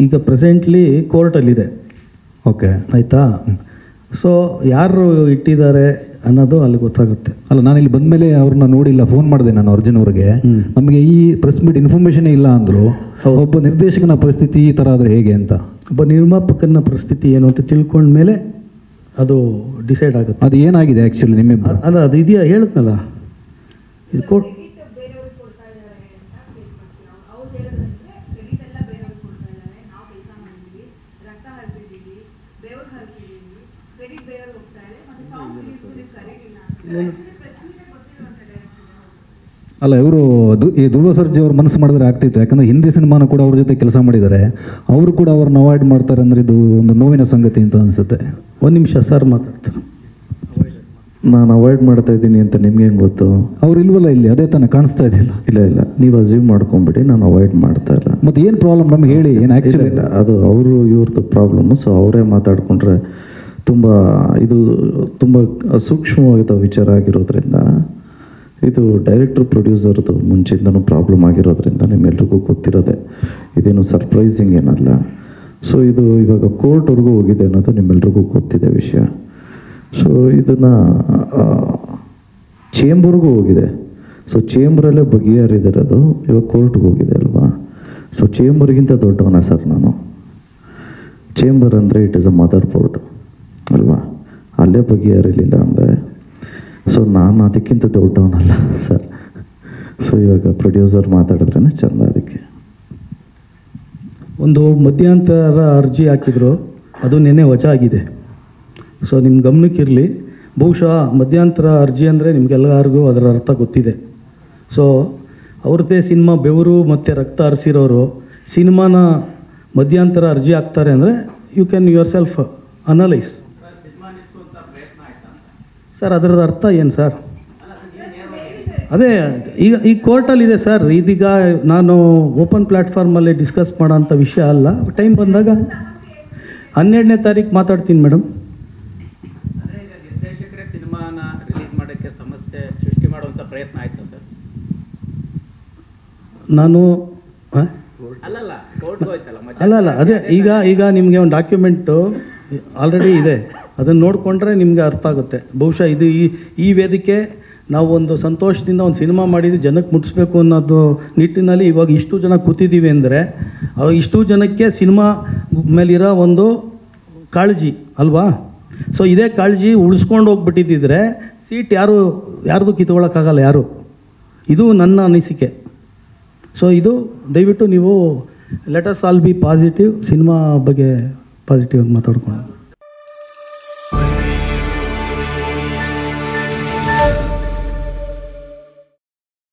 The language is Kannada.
ಈಗ ಪ್ರೆಸೆಂಟ್ಲಿ ಕೋರ್ಟಲ್ಲಿದೆ. ಓಕೆ, ಆಯಿತಾ? ಸೊ ಯಾರು ಇಟ್ಟಿದ್ದಾರೆ ಅನ್ನೋದು ಅಲ್ಲಿ ಗೊತ್ತಾಗುತ್ತೆ. ಅಲ್ಲ, ನಾನು ಇಲ್ಲಿ ಬಂದಮೇಲೆ ಅವ್ರನ್ನ ನೋಡಿಲ್ಲ, ಫೋನ್ ಮಾಡಿದೆ ನಾನು ಅರ್ಜುನ್ ಅವ್ರಿಗೆ. ನಮಗೆ ಈ ಪ್ರೆಸ್ ಮೀಟ್ ಇನ್ಫಾರ್ಮೇಷನೇ ಇಲ್ಲ ಅಂದರು. ಒಬ್ಬ ನಿರ್ದೇಶಕನ ಪರಿಸ್ಥಿತಿ ಈ ಥರ ಆದರೆ ಹೇಗೆ ಅಂತ, ಒಬ್ಬ ನಿರ್ಮಾಪಕನ ಪರಿಸ್ಥಿತಿ ಏನು ಅಂತ ತಿಳ್ಕೊಂಡ್ಮೇಲೆ ಅದು ಡಿಸೈಡ್ ಆಗುತ್ತೆ. ಅದು ಏನಾಗಿದೆ ಆ್ಯಕ್ಚುಲಿ ನಿಮ್ಮಿಬ್ಬರು? ಅದು ಇದೆಯಾ ಹೇಳಿದ್ನಲ್ಲ, ಇದು ಕೋರ್ಟ್ ಅಲ್ಲ, ಇವರು ಈ ಧ್ರುವ ಸರ್ಜಾ ಅವ್ರು ಮನಸ್ಸು ಮಾಡಿದ್ರೆ ಆಗ್ತಿತ್ತು. ಯಾಕಂದರೆ ಹಿಂದಿ ಸಿನಿಮಾನ ಕೂಡ ಅವ್ರ ಜೊತೆ ಕೆಲಸ ಮಾಡಿದ್ದಾರೆ. ಅವರು ಕೂಡ ಅವ್ರನ್ನ ಅವಾಯ್ಡ್ ಮಾಡ್ತಾರೆ ಅಂದರೆ ಇದು ಒಂದು ನೋವಿನ ಸಂಗತಿ ಅಂತ ಅನಿಸುತ್ತೆ. ಒಂದು ನಿಮಿಷ ಸರ್ ಮಾತಾಡ್ತಾರೆ. ನಾನು ಅವಾಯ್ಡ್ ಮಾಡ್ತಾ ಇದ್ದೀನಿ ಅಂತ ನಿಮ್ಗೆ ಹೆಂಗೆ ಗೊತ್ತು? ಅವ್ರು ಇಲ್ವಲ್ಲ ಇಲ್ಲಿ, ಅದೇ ತಾನೇ ಕಾಣಿಸ್ತಾ ಇದೆಯಲ್ಲ. ಇಲ್ಲ, ನೀವು ಅಸ್ಯೂಮ್ ಮಾಡ್ಕೊಂಬಿಡಿ, ನಾನು ಅವಾಯ್ಡ್ ಮಾಡ್ತಾ ಇಲ್ಲ. ಮತ್ತು ಏನು ಪ್ರಾಬ್ಲಮ್ ನಮ್ಗೆ ಹೇಳಿ, ಏನು ಆ್ಯಕ್ಚುಲಿ ಇಲ್ಲ, ಅದು ಅವರು ಇವ್ರದ್ದು ಪ್ರಾಬ್ಲಮ್ಮು. ಸೊ ಅವರೇ ಮಾತಾಡಿಕೊಂಡ್ರೆ ಇದು ತುಂಬ ಸೂಕ್ಷ್ಮವಾದ ವಿಚಾರ ಆಗಿರೋದ್ರಿಂದ, ಇದು ಡೈರೆಕ್ಟ್ರ್ ಪ್ರೊಡ್ಯೂಸರ್ದು ಮುಂಚೆಯಿಂದನೂ ಪ್ರಾಬ್ಲಮ್ ಆಗಿರೋದ್ರಿಂದ ನಿಮ್ಮೆಲ್ರಿಗೂ ಗೊತ್ತಿರೋದೆ, ಇದೇನು ಸರ್ಪ್ರೈಸಿಂಗ್ ಏನಲ್ಲ. ಸೊ ಇದು ಇವಾಗ ಕೋರ್ಟ್ವರೆಗೂ ಹೋಗಿದೆ ಅನ್ನೋದು ನಿಮ್ಮೆಲ್ರಿಗೂ ಗೊತ್ತಿದೆ ವಿಷಯ. ಸೊ ಇದನ್ನು ಚೇಂಬರ್ಗೂ ಹೋಗಿದೆ. ಸೊ ಚೇಂಬರಲ್ಲೇ ಬಗೆಹರಿದಿರೋದು ಇವಾಗ ಕೋರ್ಟ್ಗೆ ಹೋಗಿದೆ ಅಲ್ವಾ? ಸೊ ಚೇಂಬರ್ಗಿಂತ ದೊಡ್ಡವನ ಸರ್ ನಾನು. ಚೇಂಬರ್ ಅಂದರೆ it is a mother board ಅಲ್ವಾ? ಅಲ್ಲೇ ಬಗೆಹರಿಲಿಲ್ಲ ಅಂದರೆ ಸೊ ನಾನು ಅದಕ್ಕಿಂತ ದೊಡ್ಡವನಲ್ಲ ಸರ್. ಸೊ ಇವಾಗ ಪ್ರೊಡ್ಯೂಸರ್ ಮಾತಾಡಿದ್ರೇ ಚೆಂದ. ಅದಕ್ಕೆ ಒಂದು ಮಧ್ಯಂತರ ಅರ್ಜಿ ಹಾಕಿದ್ರು, ಅದು ನೆನ್ನೆ ವಜಾ ಆಗಿದೆ. ಸೊ ನಿಮ್ಮ ಗಮನಕ್ಕಿರಲಿ. ಬಹುಶಃ ಮಧ್ಯಂತರ ಅರ್ಜಿ ಅಂದರೆ ನಿಮಗೆಲ್ಲರಿಗೂ ಅದರ ಅರ್ಥ ಗೊತ್ತಿದೆ. ಸೊ ಅವ್ರದ್ದೇ ಸಿನಿಮಾ ಬೆವರು ಮತ್ತು ರಕ್ತ ಹರಿಸಿರೋರು ಸಿನಿಮಾನ ಮಧ್ಯಂತರ ಅರ್ಜಿ ಹಾಕ್ತಾರೆ ಅಂದರೆ you can yourself analyse. Sir ಅದರದ ಅರ್ಥ ಏನು ಸರ್? ಅದೇ ಈಗ ಕೋರ್ಟಲ್ಲಿದೆ ಸರ್. ಇದೀಗ ನಾನು ಓಪನ್ ಪ್ಲ್ಯಾಟ್ಫಾರ್ಮಲ್ಲಿ ಡಿಸ್ಕಸ್ ಮಾಡೋಂಥ ವಿಷಯ ಅಲ್ಲ. ಟೈಮ್ ಬಂದಾಗ 12ನೇ ತಾರೀಕು ಮಾತಾಡ್ತೀನಿ ಮೇಡಮ್. ನಿರ್ದೇಶಕರೇ ಸಿನಿಮಾನ ರಿಲೀಸ್ ಮಾಡೋಕ್ಕೆ ಸಮಸ್ಯೆ ಸೃಷ್ಟಿ ಮಾಡುವಂಥ ಪ್ರಯತ್ನ ಆಯ್ತು ಸರ್? ನಾನು ಅಲ್ಲ ಅದೇ ಈಗ ನಿಮಗೆ ಒಂದು ಡಾಕ್ಯುಮೆಂಟು ಆಲ್ರೆಡಿ ಇದೆ, ಅದನ್ನು ನೋಡಿಕೊಂಡ್ರೆ ನಿಮಗೆ ಅರ್ಥ ಆಗುತ್ತೆ. ಬಹುಶಃ ಇದು ಈ ವೇದಿಕೆ ನಾವು ಒಂದು ಸಂತೋಷದಿಂದ ಒಂದು ಸಿನಿಮಾ ಮಾಡಿದ್ದು ಜನಕ್ಕೆ ಮುಟ್ಟಿಸ್ಬೇಕು ಅನ್ನೋದು ನಿಟ್ಟಿನಲ್ಲಿ ಇವಾಗ ಇಷ್ಟು ಜನ ಕೂತಿದ್ದೀವಿ ಅಂದರೆ ಇಷ್ಟು ಜನಕ್ಕೆ ಸಿನಿಮಾ ಮೇಲಿರೋ ಒಂದು ಕಾಳಜಿ ಅಲ್ವಾ? ಸೊ ಇದೇ ಕಾಳಜಿ ಉಳಿಸ್ಕೊಂಡು ಹೋಗ್ಬಿಟ್ಟಿದ್ದಿದ್ರೆ ಸೀಟ್ ಯಾರ್ದು ಕಿತ್ಕೊಳ್ಳೋಕ್ಕಾಗಲ್ಲ ಯಾರು. ಇದು ನನ್ನ ಅನಿಸಿಕೆ. ಸೊ ಇದು ದಯವಿಟ್ಟು ನೀವು let us all B positive. Cinema ಬಗ್ಗೆ ಪಾಸಿಟಿವ್ ಆಗಿ ಮಾತಾಡ್ಕೊಂಡು